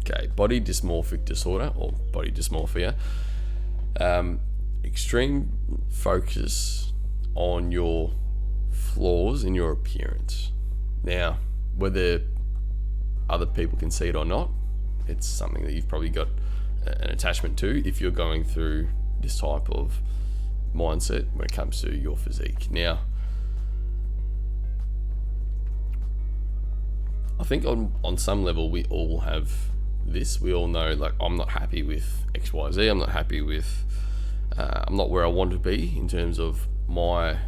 Okay, body dysmorphic disorder or body dysmorphia. Extreme focus on your flaws in your appearance. Now, whether other people can see it or not, it's something that you've probably got an attachment to if you're going through this type of mindset when it comes to your physique. Now, I think on some level we all have this. We all know, like, I'm not happy with XYZ. I'm not happy with, I'm not where I want to be in terms of my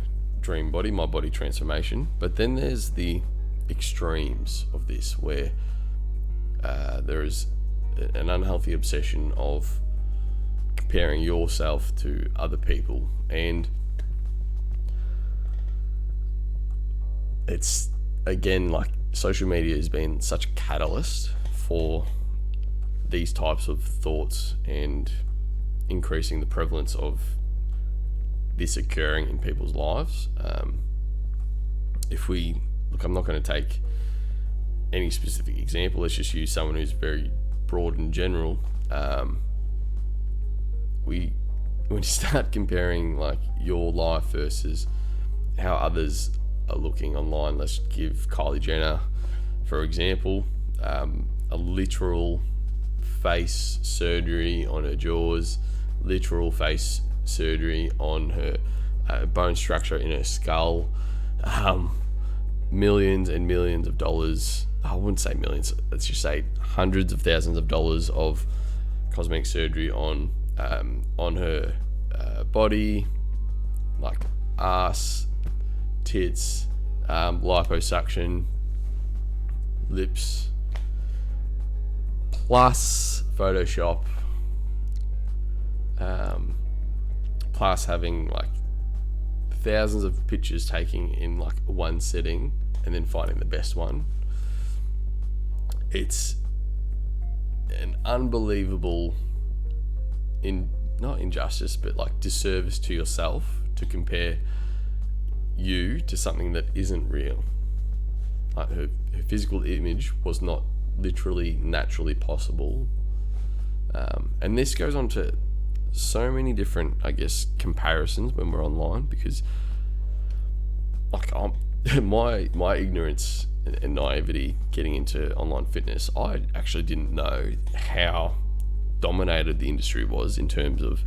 dream body, my body transformation. But then there's the extremes of this where there is an unhealthy obsession of comparing yourself to other people, and it's, again, like, social media has been such a catalyst for these types of thoughts and increasing the prevalence of this occurring in people's lives. If we look, I'm not going to take any specific example. Let's just use someone who's very broad and general. When you start comparing, like, your life versus how others are looking online, let's give Kylie Jenner, for example, a literal face surgery on her jaws, literal face surgery on her bone structure in her skull, millions and millions of dollars. I wouldn't say millions, let's just say hundreds of thousands of dollars of cosmetic surgery on her body, like ass, tits, liposuction, lips, plus Photoshop, plus having, like, thousands of pictures taken in, like, one setting and then finding the best one. It's an unbelievable, not injustice, but, like, disservice to yourself to compare you to something that isn't real. Like, her physical image was not literally naturally possible, and this goes on to so many different, I guess, comparisons when we're online, because, like, my ignorance and naivety getting into online fitness, I actually didn't know how dominated the industry was in terms of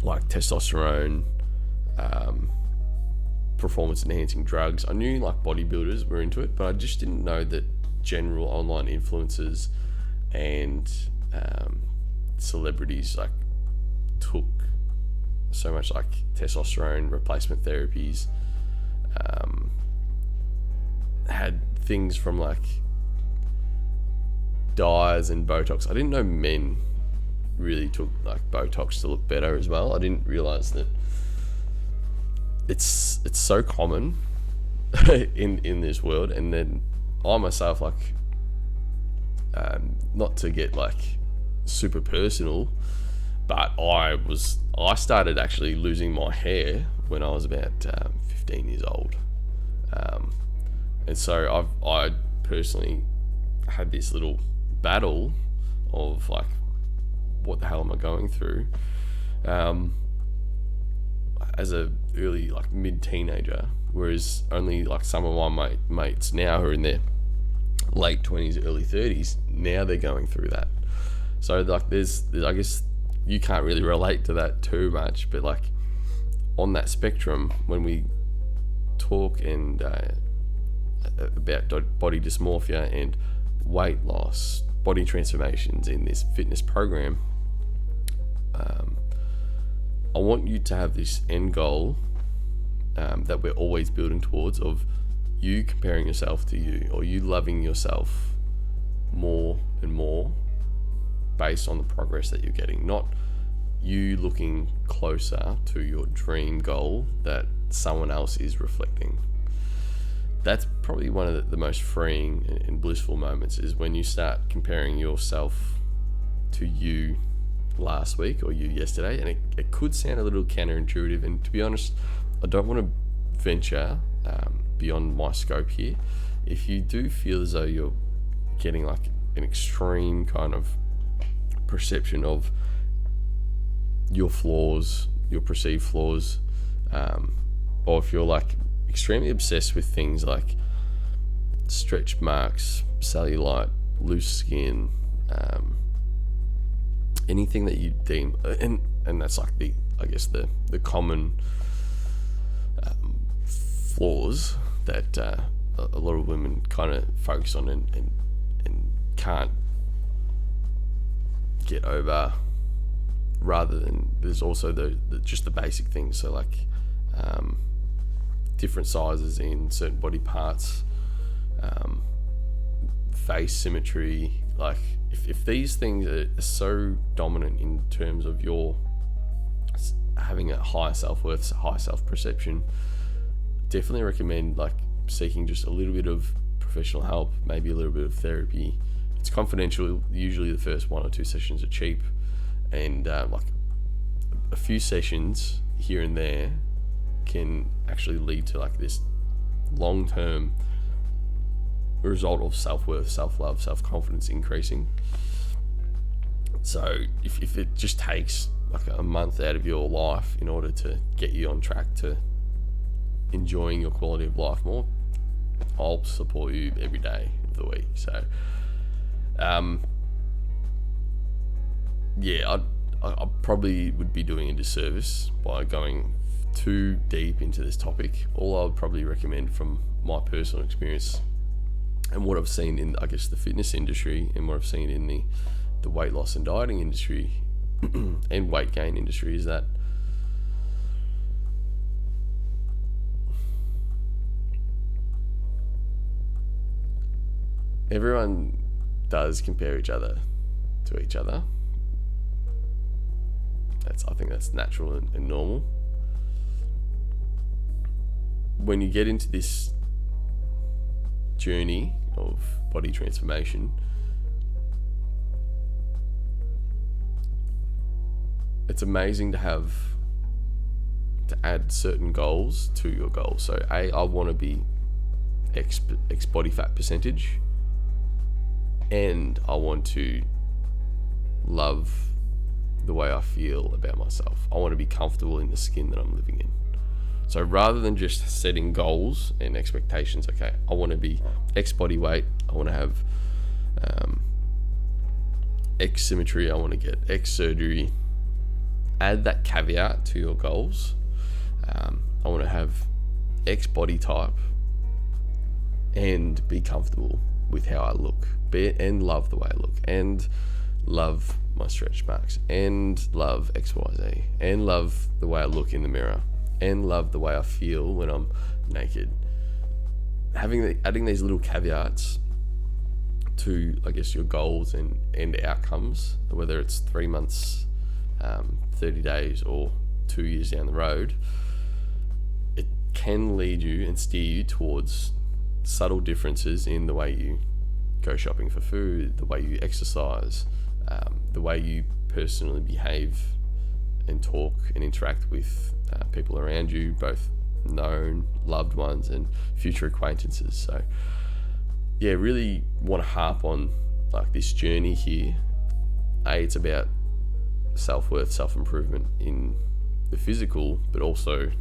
like testosterone, performance enhancing drugs. I knew, like, bodybuilders were into it, but I just didn't know that general online influencers and celebrities, like, took so much, like, testosterone replacement therapies, had things from, like, dyes and Botox. I didn't know men really took, like, Botox to look better as well. I didn't realize that it's so common in this world. And then I myself, like, not to get, like, super personal, but I started actually losing my hair when I was about 15 years old, and so I personally had this little battle of, like, what the hell am I going through, as a early, like, mid-teenager, whereas only, like, some of my mates now who are in their late 20s, early 30s, now they're going through that. So, like, there's I guess you can't really relate to that too much, but, like, on that spectrum, when we talk and about body dysmorphia and weight loss, body transformations in this fitness program, I want you to have this end goal that we're always building towards, of you comparing yourself to you, or you loving yourself more and more based on the progress that you're getting, not you looking closer to your dream goal that someone else is reflecting. That's probably one of the most freeing and blissful moments, is when you start comparing yourself to you last week or you yesterday. And it could sound a little counterintuitive, and to be honest, I don't want to venture beyond my scope here. If you do feel as though you're getting like an extreme kind of perception of your flaws, your perceived flaws, or if you're like extremely obsessed with things like stretch marks, cellulite, loose skin, anything that you deem, and that's like the common flaws that a lot of women kind of focus on and can't get over, rather than there's also just the basic things, so like different sizes in certain body parts, face symmetry. Like if these things are so dominant in terms of your having a high self-worth, high self-perception, definitely recommend like seeking just a little bit of professional help, maybe a little bit of therapy. It's confidential. Usually the first 1 or 2 sessions are cheap, and like a few sessions here and there can actually lead to like this long-term result of self-worth, self-love, self-confidence increasing. So if it just takes like a month out of your life in order to get you on track to enjoying your quality of life more, I'll support you every day of the week. So I probably would be doing a disservice by going too deep into this topic. All I would probably recommend from my personal experience and what I've seen in, I guess, the fitness industry, and what I've seen in the weight loss and dieting industry and weight gain industry, is that everyone does compare each other to each other. I think that's natural and normal. When you get into this journey of body transformation, it's amazing to add certain goals to your goals. So I want to be X body fat percentage, and I want to love the way I feel about myself. I want to be comfortable in the skin that I'm living in. So rather than just setting goals and expectations, okay, I want to be X body weight, I want to have X symmetry, I want to get X surgery, add that caveat to your goals. I want to have X body type and be comfortable with how I look, and love the way I look, and love my stretch marks, and love XYZ, and love the way I look in the mirror, and love the way I feel when I'm naked. Adding these little caveats to, I guess, your goals and outcomes, whether it's 3 months, 30 days, or 2 years down the road, it can lead you and steer you towards subtle differences in the way you go shopping for food, the way you exercise, the way you personally behave and talk and interact with people around you, both known, loved ones, and future acquaintances. So yeah, really want to harp on like this journey here. It's about self-worth, self-improvement in the physical, but also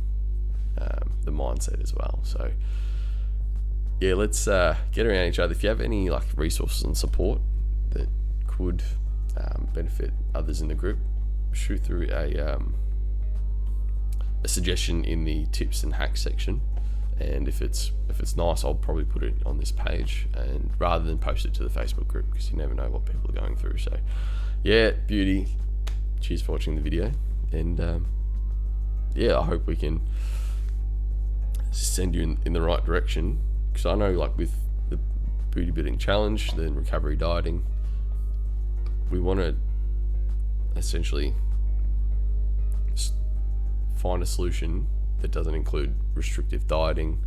the mindset as well. So yeah, let's get around each other. If you have any like resources and support that could benefit others in the group, shoot through a suggestion in the tips and hacks section, and if it's nice, I'll probably put it on this page, and rather than post it to the Facebook group, because you never know what people are going through. So yeah, beauty, cheers for watching the video, and I hope we can send you in the right direction, because I know like with the booty building challenge, then recovery dieting, we want to essentially find a solution that doesn't include restrictive dieting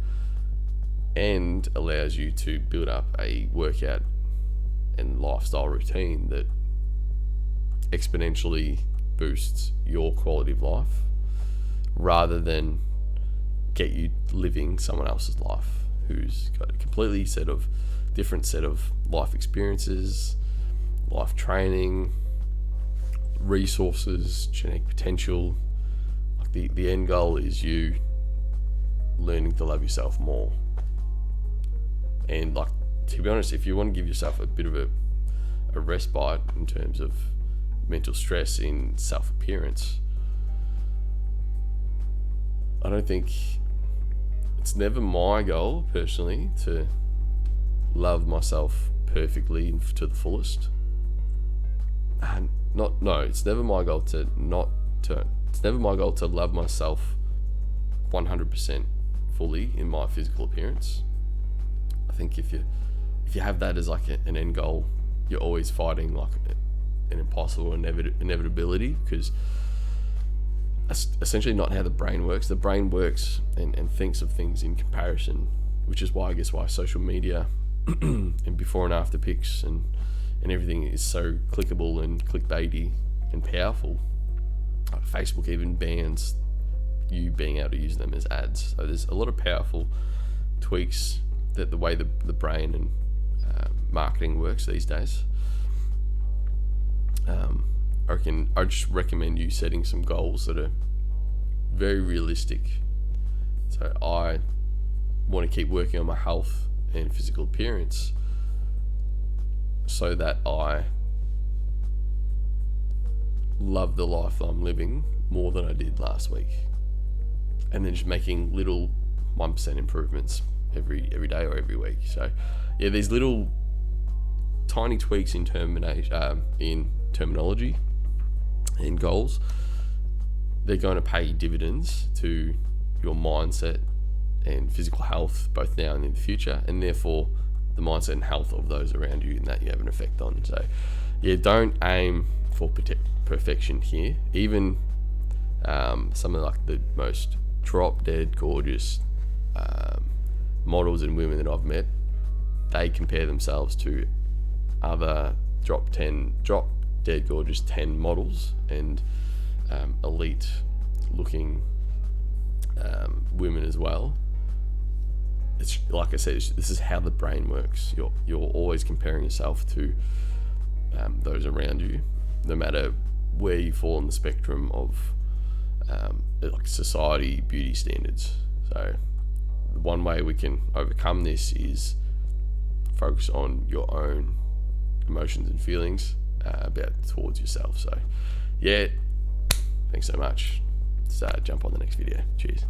and allows you to build up a workout and lifestyle routine that exponentially boosts your quality of life, rather than get you living someone else's life who's got a completely set of different set of life experiences, life training, resources, genetic potential. Like the end goal is you learning to love yourself more. And like, to be honest, if you want to give yourself a bit of a respite in terms of mental stress in self-appearance, I don't think, it's never my goal personally to love myself perfectly and to the fullest. It's never my goal it's never my goal to love myself 100% fully in my physical appearance. I think if you have that as like an end goal, you're always fighting like an impossible inevitability, because that's essentially not how the brain works. The brain works and thinks of things in comparison, which is why social media and before and after pics and everything is so clickable and clickbaity and powerful. Like Facebook even bans you being able to use them as ads. So there's a lot of powerful tweaks that the way the brain and marketing works these days. I just recommend you setting some goals that are very realistic. So I want to keep working on my health and physical appearance so that I love the life I'm living more than I did last week. And then just making little 1% improvements every day or every week. So yeah, these little tiny tweaks in terminology and goals, they're going to pay dividends to your mindset and physical health both now and in the future, and therefore the mindset and health of those around you, and that you have an effect on. So yeah, don't aim for perfection here. Even some of like the most drop dead gorgeous models and women that I've met, they compare themselves to other drop dead gorgeous 10 models and elite looking women as well. It's like I said, this is how the brain works. You're always comparing yourself to those around you, no matter where you fall on the spectrum of like society beauty standards. So the one way we can overcome this is focus on your own emotions and feelings towards yourself. So yeah, thanks so much. Let's jump on the next video. Cheers.